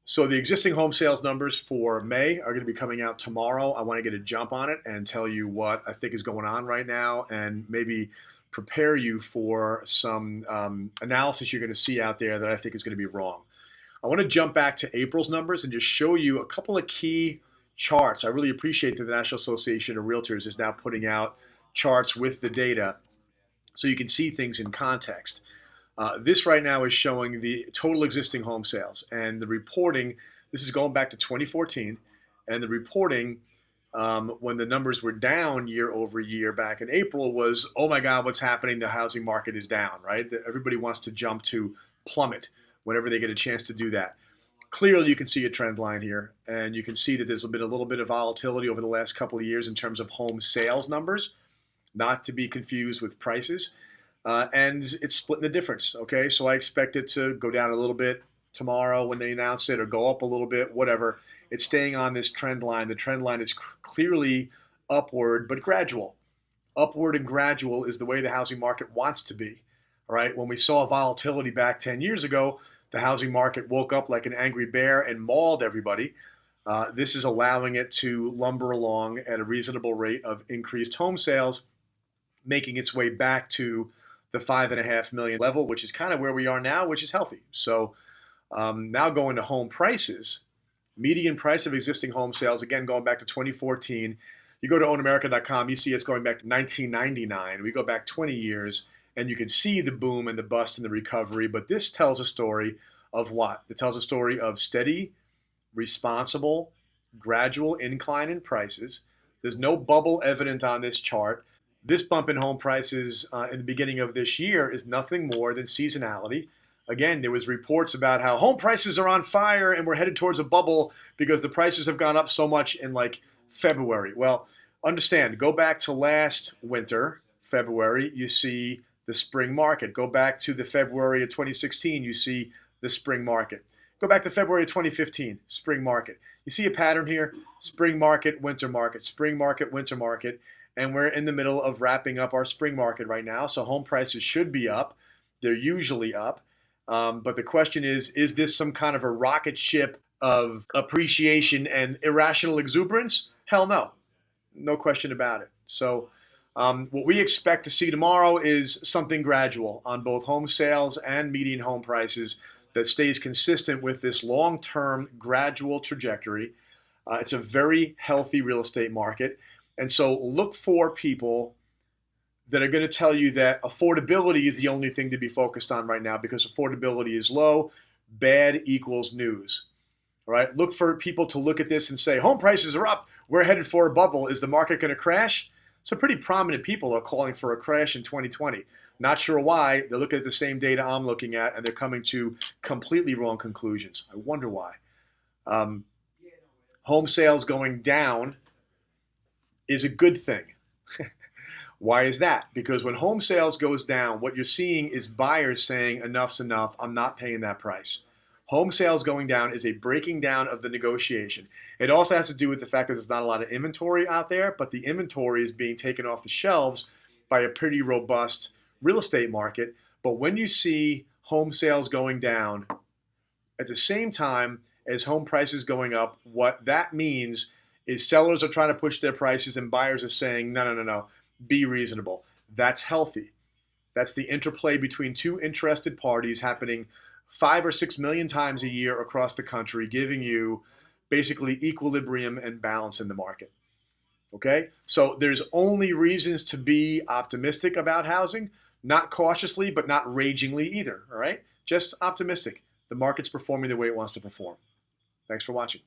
So the existing home sales numbers for May are going to be coming out tomorrow. I want to get a jump on it and tell you what I think is going on right now and maybe prepare you for some analysis you're going to see out there that I think is going to be wrong. I want to jump back to April's numbers and just show you a couple of key charts. I really appreciate that the National Association of Realtors is now putting out charts with the data so you can see things in context. This right now is showing the total existing home sales and the reporting. This is going back to 2014, and the reporting when the numbers were down year over year back in April was, oh my God, what's happening? The housing market is down, right? Everybody wants to jump to plummet whenever they get a chance to do that. Clearly, you can see a trend line here, and you can see that there's been a little bit of volatility over the last couple of years in terms of home sales numbers, not to be confused with prices. And it's splitting the difference, okay? So I expect it to go down a little bit tomorrow when they announce it or go up a little bit, whatever. It's staying on this trend line. The trend line is clearly upward, but gradual. Upward and gradual is the way the housing market wants to be, all right? When we saw volatility back 10 years ago, the housing market woke up like an angry bear and mauled everybody. This is allowing it to lumber along at a reasonable rate of increased home sales, making its way back to the 5.5 million level, which is kind of where we are now, which is healthy. So now going to home prices, median price of existing home sales, again, going back to 2014. You go to ownamerica.com, you see it's going back to 1999. We go back 20 years, and you can see the boom and the bust and the recovery. But this tells a story of what? It tells a story of steady, responsible, gradual incline in prices. There's no bubble evident on this chart. This bump in home prices in the beginning of this year is nothing more than seasonality. Again, there was reports about how home prices are on fire and we're headed towards a bubble because the prices have gone up so much in like February. Well, understand, go back to last winter, February, you see the spring market. Go back to the February of 2016, you see the spring market. Go back to February of 2015, spring market. You see a pattern here? Spring market, winter market, spring market, winter market. And we're in the middle of wrapping up our spring market right now. So home prices should be up. They're usually up. But the question is this some kind of a rocket ship of appreciation and irrational exuberance? Hell no. No question about it. So what we expect to see tomorrow is something gradual on both home sales and median home prices that stays consistent with this long-term gradual trajectory. It's a very healthy real estate market. And so look for people that are going to tell you that affordability is the only thing to be focused on right now because affordability is low, bad equals news. All right? Look for people to look at this and say, home prices are up, we're headed for a bubble. Is the market going to crash? Some pretty prominent people are calling for a crash in 2020. Not sure why. They're looking at the same data I'm looking at, and they're coming to completely wrong conclusions. I wonder why. Home sales going down is a good thing. Why is that? Because when home sales goes down, what you're seeing is buyers saying enough's enough, I'm not paying that price. Home sales going down is a breaking down of the negotiation. It also has to do with the fact that there's not a lot of inventory out there, but the inventory is being taken off the shelves by a pretty robust real estate market. But when you see home sales going down at the same time as home prices going up, what that means is sellers are trying to push their prices and buyers are saying, no, be reasonable. That's healthy. That's the interplay between two interested parties happening 5 or 6 million times a year across the country, giving you basically equilibrium and balance in the market. Okay? So there's only reasons to be optimistic about housing, not cautiously, but not ragingly either. All right? Just optimistic. The market's performing the way it wants to perform. Thanks for watching.